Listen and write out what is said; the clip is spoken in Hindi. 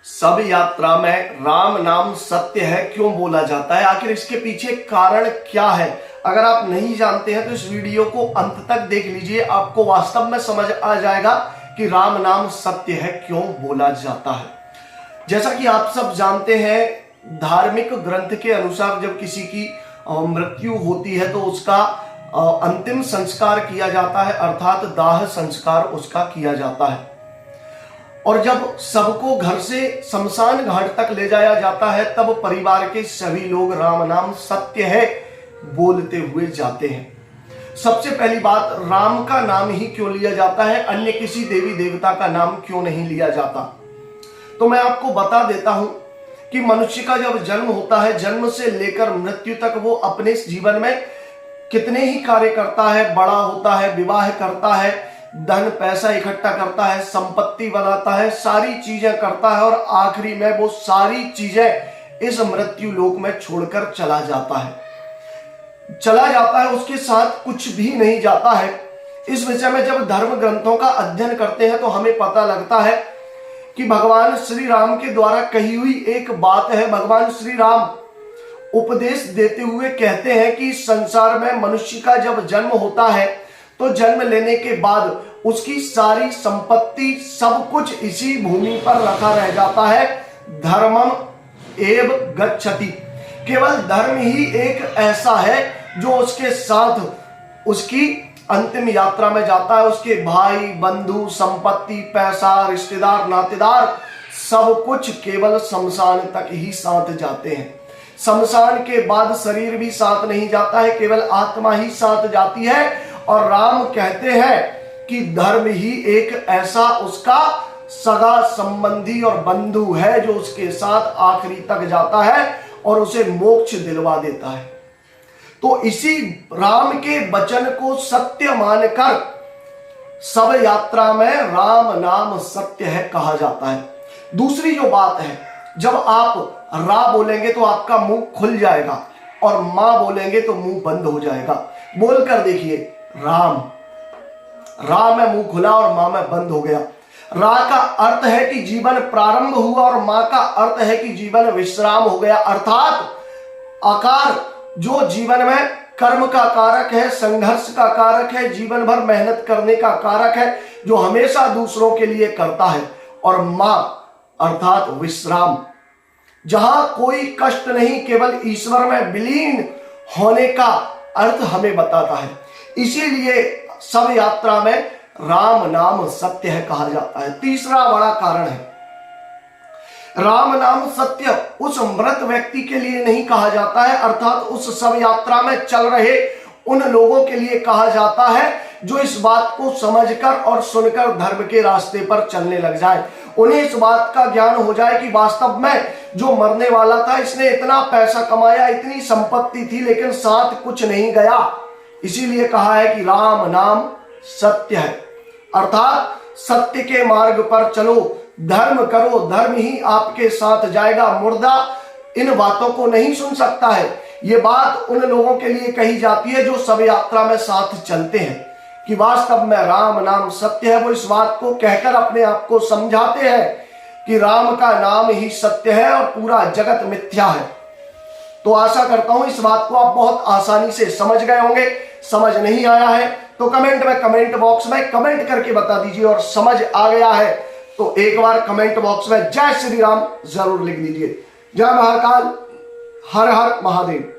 सब यात्रा में राम नाम सत्य है क्यों बोला जाता है, आखिर इसके पीछे कारण क्या है? अगर आप नहीं जानते हैं तो इस वीडियो को अंत तक देख लीजिए, आपको वास्तव में समझ आ जाएगा कि राम नाम सत्य है क्यों बोला जाता है। जैसा कि आप सब जानते हैं, धार्मिक ग्रंथ के अनुसार जब किसी की मृत्यु होती है तो उसका अंतिम संस्कार किया जाता है, अर्थात दाह संस्कार उसका किया जाता है। और जब सबको घर से शमशान घाट तक ले जाया जाता है तब परिवार के सभी लोग राम नाम सत्य है बोलते हुए जाते हैं। सबसे पहली बात, राम का नाम ही क्यों लिया जाता है, अन्य किसी देवी देवता का नाम क्यों नहीं लिया जाता? तो मैं आपको बता देता हूं कि मनुष्य का जब जन्म होता है, जन्म से लेकर मृत्यु तक वो अपने जीवन में कितने ही कार्य करता है, बड़ा होता है, विवाह करता है, धन पैसा इकट्ठा करता है, संपत्ति बनाता है, सारी चीजें करता है और आखिरी में वो सारी चीजें इस मृत्यु लोक में छोड़कर चला जाता है, उसके साथ कुछ भी नहीं जाता है। इस विषय में जब धर्म ग्रंथों का अध्ययन करते हैं तो हमें पता लगता है कि भगवान श्री राम के द्वारा कही हुई एक बात है। भगवान श्री राम उपदेश देते हुए कहते हैं कि संसार में मनुष्य का जब जन्म होता है तो जन्म लेने के बाद उसकी सारी संपत्ति सब कुछ इसी भूमि पर रखा रह जाता है। धर्मम एव गच्छति, केवल धर्म ही एक ऐसा है जो उसके साथ उसकी अंतिम यात्रा में जाता है। उसके भाई बंधु, संपत्ति, पैसा, रिश्तेदार, नातेदार सब कुछ केवल शमशान तक ही साथ जाते हैं। शमशान के बाद शरीर भी साथ नहीं जाता है, केवल आत्मा ही साथ जाती है। और राम कहते हैं कि धर्म ही एक ऐसा उसका सगा संबंधी और बंधु है जो उसके साथ आखिरी तक जाता है और उसे मोक्ष दिलवा देता है। तो इसी राम के वचन को सत्य मानकर सब यात्रा में राम नाम सत्य है कहा जाता है। दूसरी जो बात है, जब आप रा बोलेंगे तो आपका मुंह खुल जाएगा और मां बोलेंगे तो मुंह बंद हो जाएगा। बोलकर देखिए, राम, रा में मुंह खुला और मां में बंद हो गया। रा का अर्थ है कि जीवन प्रारंभ हुआ और मां का अर्थ है कि जीवन विश्राम हो गया। अर्थात आकार जो जीवन में कर्म का कारक है, संघर्ष का कारक है, जीवन भर मेहनत करने का कारक है, जो हमेशा दूसरों के लिए करता है। और मां अर्थात विश्राम, जहां कोई कष्ट नहीं, केवल ईश्वर में विलीन होने का अर्थ हमें बताता है। इसीलिए सब यात्रा में राम नाम सत्य है कहा जाता है। तीसरा बड़ा कारण है, राम नाम सत्य उस मृत व्यक्ति के लिए नहीं कहा जाता है, अर्थात उस सब यात्रा में चल रहे उन लोगों के लिए कहा जाता है जो इस बात को समझकर और सुनकर धर्म के रास्ते पर चलने लग जाए। उन्हें इस बात का ज्ञान हो जाए कि वास्तव में जो मरने वाला था, इसने इतना पैसा कमाया, इतनी संपत्ति थी, लेकिन साथ कुछ नहीं गया। इसीलिए कहा है कि राम नाम सत्य है, अर्थात सत्य के मार्ग पर चलो, धर्म करो, धर्म ही आपके साथ जाएगा। मुर्दा इन बातों को नहीं सुन सकता है। ये बात उन लोगों के लिए कही जाती है जो सब यात्रा में साथ चलते हैं कि वास्तव में राम नाम सत्य है। वो इस बात को कहकर अपने आप को समझाते हैं कि राम का नाम ही सत्य है और पूरा जगत मिथ्या है। तो आशा करता हूं इस बात को आप बहुत आसानी से समझ गए होंगे। समझ नहीं आया है तो कमेंट बॉक्स में कमेंट करके बता दीजिए, और समझ आ गया है तो एक बार कमेंट बॉक्स में जय श्री राम जरूर लिख दीजिए। जय महाकाल, हर हर महादेव।